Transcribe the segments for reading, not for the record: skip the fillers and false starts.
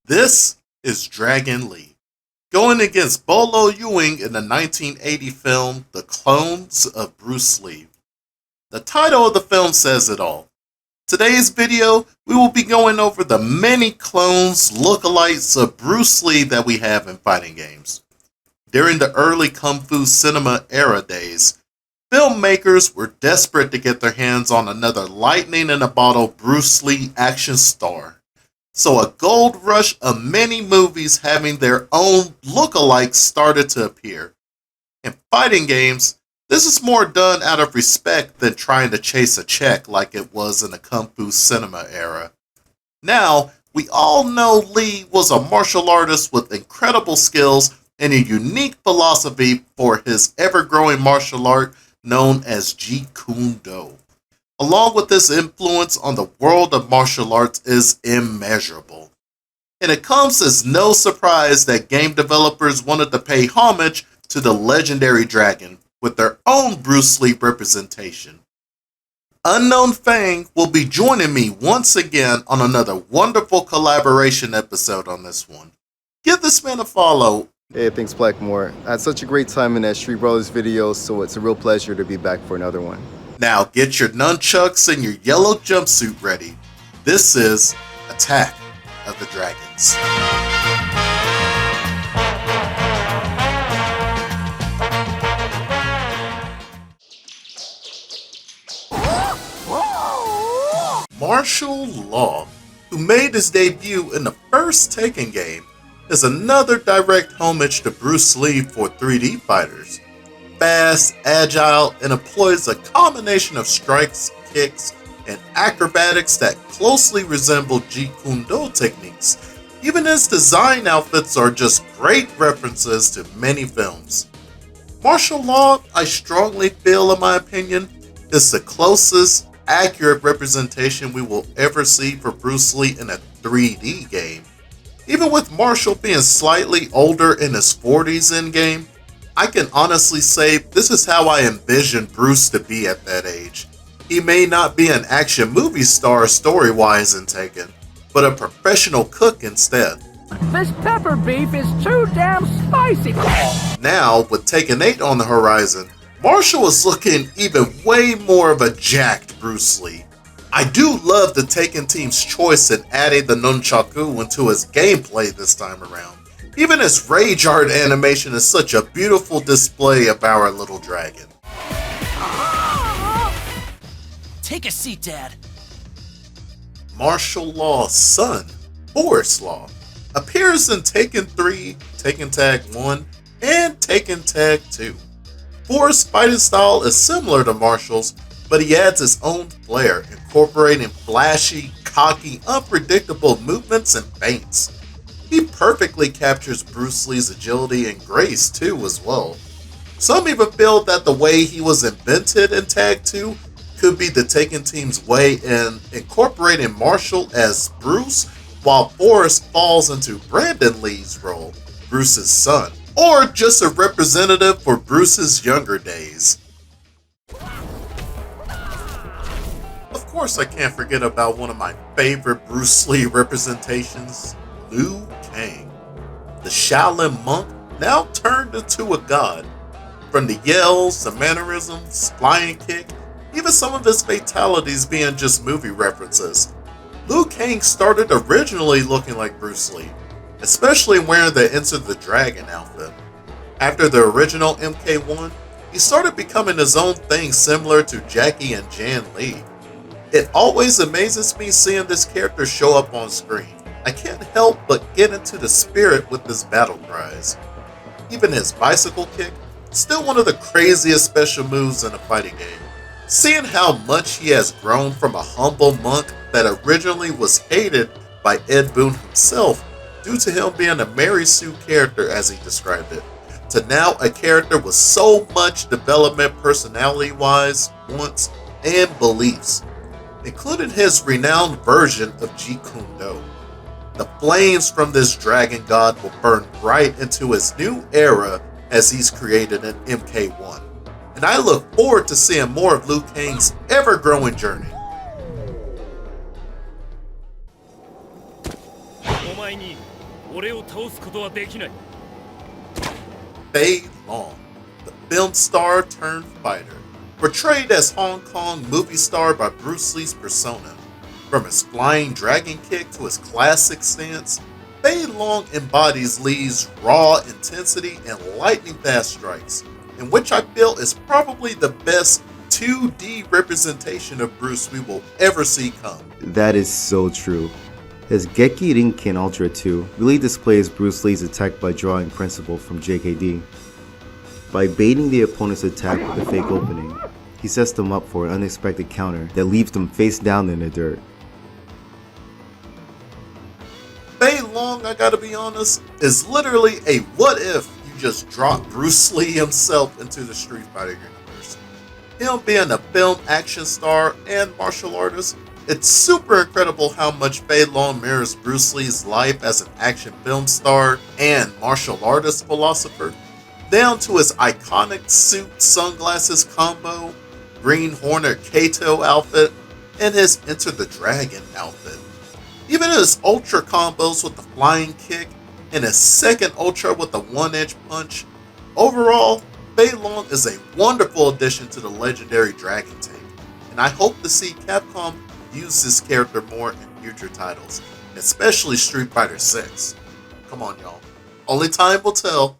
This is Dragon Lee, going against Bolo Ewing in the 1980 film The Clones of Bruce Lee. The title of the film says it all. Today's video, we will be going over the many clones, lookalikes of Bruce Lee that we have in fighting games. During the early Kung Fu cinema era days, filmmakers were desperate to get their hands on another lightning-in-a-bottle Bruce Lee action star. So a gold rush of many movies having their own lookalikes started to appear. In fighting games, this is more done out of respect than trying to chase a check like it was in the Kung Fu cinema era. Now, we all know Lee was a martial artist with incredible skills and a unique philosophy for his ever-growing martial art known as Jeet Kune Do. Along with this influence on the world of martial arts is immeasurable. And it comes as no surprise that game developers wanted to pay homage to the legendary dragon with their own Bruce Lee representation. Unknown Fang will be joining me once again on another wonderful collaboration episode on this one. Give this man a follow. Hey, thanks Blackmore. I had such a great time in that Street Brothers video, so it's a real pleasure to be back for another one. Now get your nunchucks and your yellow jumpsuit ready. This is Attack of the Dragons. Martial Law, who made his debut in the first Tekken game, is another direct homage to Bruce Lee for 3D fighters. Fast, agile, and employs a combination of strikes, kicks, and acrobatics that closely resemble Jeet Kune Do techniques. Even his design outfits are just great references to many films. Martial Law, I strongly feel in my opinion, is the closest accurate representation we will ever see for Bruce Lee in a 3D game. Even with Marshall being slightly older in his 40s in-game, I can honestly say this is how I envision Bruce to be at that age. He may not be an action movie star story-wise in Tekken, but a professional cook instead. This pepper beef is too damn spicy. Now, with Tekken 8 on the horizon, Marshall is looking even way more of a jacked Bruce Lee. I do love the Tekken team's choice in adding the nunchaku into his gameplay this time around. Even his rage art animation is such a beautiful display of our little dragon. Take a seat, Dad. Martial Law's son, Forrest Law, appears in Tekken 3, Tekken Tag 1, and Tekken Tag 2. Forrest's fighting style is similar to Marshall's, but he adds his own flair, incorporating flashy, cocky, unpredictable movements and feints. He perfectly captures Bruce Lee's agility and grace too as well. Some even feel that the way he was invented in Tag 2 could be the Tekken team's way in incorporating Marshall as Bruce, while Forrest falls into Brandon Lee's role, Bruce's son, or just a representative for Bruce's younger days. Of course, I can't forget about one of my favorite Bruce Lee representations, Liu Kang, the Shaolin monk now turned into a god. From the yells, the mannerisms, flying kick, even some of his fatalities being just movie references. Liu Kang started originally looking like Bruce Lee, especially wearing the Enter the Dragon outfit. After the original MK1, he started becoming his own thing similar to Jacky and Jan Lee. It always amazes me seeing this character show up on screen. I can't help but get into the spirit with his battle cries. Even his bicycle kick, still one of the craziest special moves in a fighting game. Seeing how much he has grown from a humble monk that originally was hated by Ed Boon himself due to him being a Mary Sue character as he described it, to now a character with so much development personality-wise, wants, and beliefs, including his renowned version of Jeet Kune Do. The flames from this dragon god will burn right into his new era as he's created in MK1. And I look forward to seeing more of Liu Kang's ever-growing journey. お前に俺を倒すことはできない。 Fei Long, the film star turned fighter, portrayed as Hong Kong movie star by Bruce Lee's persona. From his flying dragon kick to his classic stance, Fei Long embodies Lee's raw intensity and lightning-fast strikes, in which I feel is probably the best 2D representation of Bruce we will ever see come. That is so true. His Jacky Rinken Ultra 2 really displays Bruce Lee's attack by drawing principle from JKD. By baiting the opponent's attack with a fake opening, he sets them up for an unexpected counter that leaves them face down in the dirt. Fei Long, I gotta be honest, is literally a what if you just dropped Bruce Lee himself into the Street Fighter universe. Him being a film action star and martial artist, it's super incredible how much Fei Long mirrors Bruce Lee's life as an action film star and martial artist philosopher, down to his iconic suit sunglasses combo, Green Hornet Kato outfit, and his Enter the Dragon outfit. Even his ultra combos with the flying kick and his second ultra with the 1-inch punch. Overall, Fei Long is a wonderful addition to the legendary Dragon team, and I hope to see Capcom use this character more in future titles, especially Street Fighter 6. Come on, y'all. Only time will tell.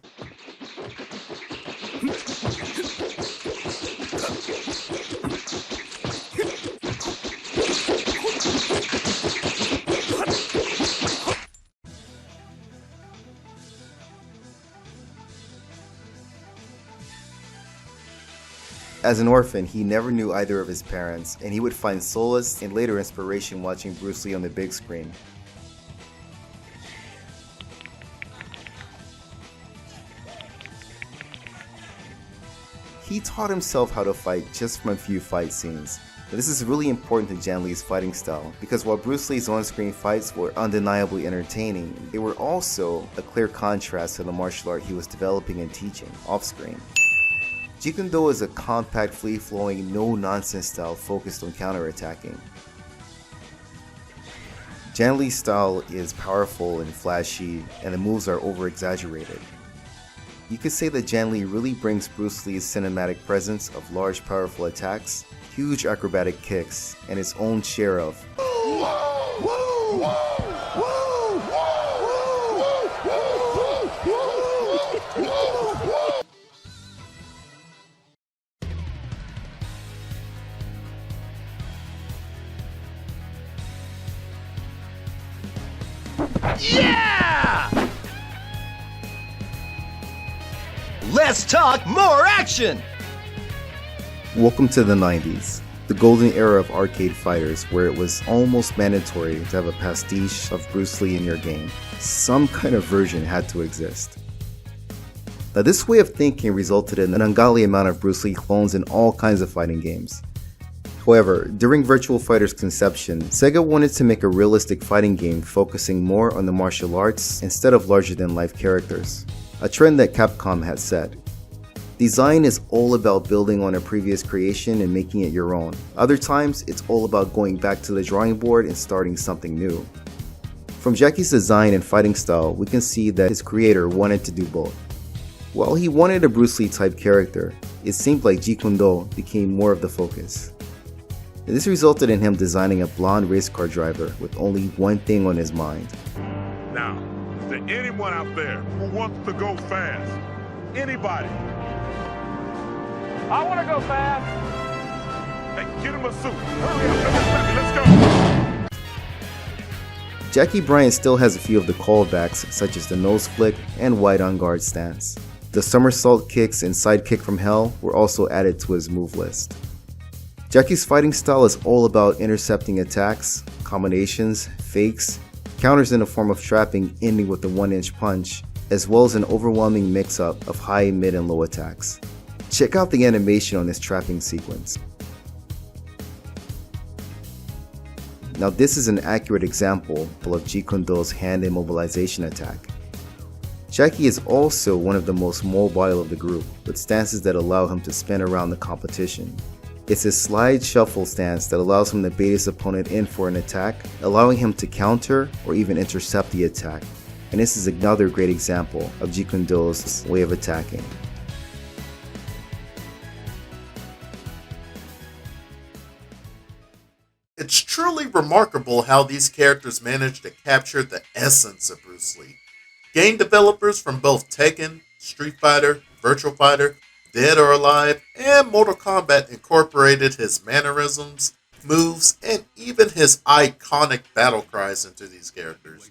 As an orphan, he never knew either of his parents, and he would find solace and later inspiration watching Bruce Lee on the big screen. He taught himself how to fight just from a few fight scenes. But this is really important to Jan Lee's fighting style, because while Bruce Lee's on-screen fights were undeniably entertaining, they were also a clear contrast to the martial art he was developing and teaching off-screen. Jeet Kune Do is a compact, free-flowing, no-nonsense style focused on counterattacking. Jan Lee's style is powerful and flashy, and the moves are over-exaggerated. You could say that Jan Lee really brings Bruce Lee's cinematic presence of large, powerful attacks, huge acrobatic kicks, and his own share of Yeah! Let's talk more action! Welcome to the 90s, the golden era of arcade fighters where it was almost mandatory to have a pastiche of Bruce Lee in your game. Some kind of version had to exist. Now this way of thinking resulted in an ungodly amount of Bruce Lee clones in all kinds of fighting games. However, during Virtua Fighter's conception, Sega wanted to make a realistic fighting game focusing more on the martial arts instead of larger-than-life characters, a trend that Capcom had set. Design is all about building on a previous creation and making it your own. Other times, it's all about going back to the drawing board and starting something new. From Jacky's design and fighting style, we can see that his creator wanted to do both. While he wanted a Bruce Lee type character, it seemed like Jeet Kune Do became more of the focus. This resulted in him designing a blonde race car driver with only one thing on his mind. Now, is there anyone out there who wants to go fast? Anybody? I want to go fast. Hey, get him a suit. Hurry up, let's go. Jacky Bryant still has a few of the callbacks, such as the nose flick and wide on guard stance. The somersault kicks and side kick from hell were also added to his move list. Jacky's fighting style is all about intercepting attacks, combinations, fakes, counters in the form of trapping ending with a 1-inch punch, as well as an overwhelming mix-up of high, mid, and low attacks. Check out the animation on this trapping sequence. Now this is an accurate example of Jeet Kune Do's hand immobilization attack. Jacky is also one of the most mobile of the group, with stances that allow him to spin around the competition. It's his slide shuffle stance that allows him to bait his opponent in for an attack, allowing him to counter or even intercept the attack. and this is another great example of Jeet Kune Do's way of attacking. It's truly remarkable how these characters managed to capture the essence of Bruce Lee. Game developers from both Tekken, Street Fighter, Virtua Fighter, Dead or Alive, and Mortal Kombat incorporated his mannerisms, moves, and even his iconic battle cries into these characters.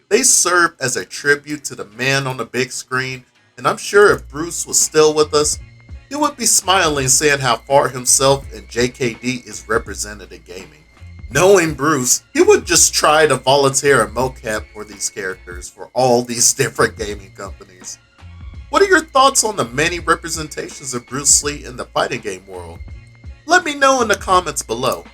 They serve as a tribute to the man on the big screen, and I'm sure if Bruce was still with us, he would be smiling seeing how far himself and JKD is represented in gaming. Knowing Bruce, he would just try to volunteer a mocap for these characters for all these different gaming companies. What are your thoughts on the many representations of Bruce Lee in the fighting game world? Let me know in the comments below.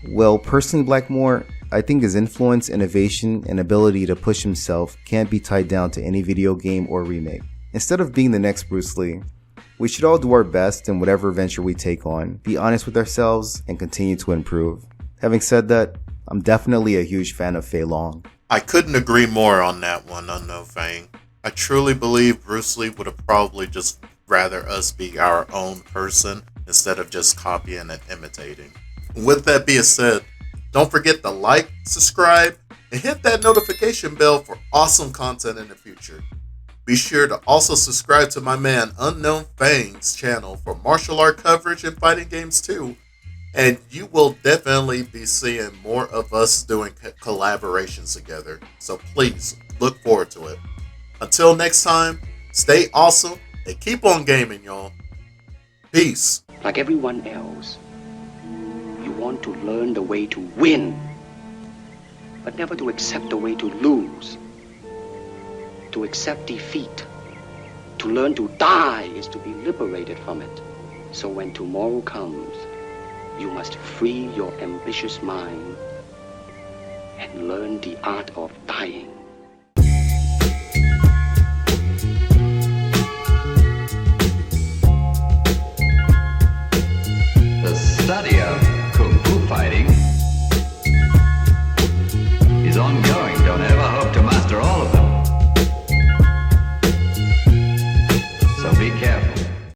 Well, personally, Blackmore, I think his influence, innovation, and ability to push himself can't be tied down to any video game or remake. Instead of being the next Bruce Lee, we should all do our best in whatever venture we take on, be honest with ourselves, and continue to improve. Having said that, I'm definitely a huge fan of Fei Long. I couldn't agree more on that one, Unknown Fang. I truly believe Bruce Lee would have probably just rather us be our own person instead of just copying and imitating. With that being said, don't forget to like, subscribe, and hit that notification bell for awesome content in the future. Be sure to also subscribe to my man Unknown Fang's channel for martial art coverage and fighting games too. And you will definitely be seeing more of us doing collaborations together. So please look forward to it. Until next time, stay awesome and keep on gaming, y'all. Peace. Like everyone else, you want to learn the way to win, but never to accept the way to lose. To accept defeat, to learn to die is to be liberated from it. So when tomorrow comes, you must free your ambitious mind and learn the art of dying.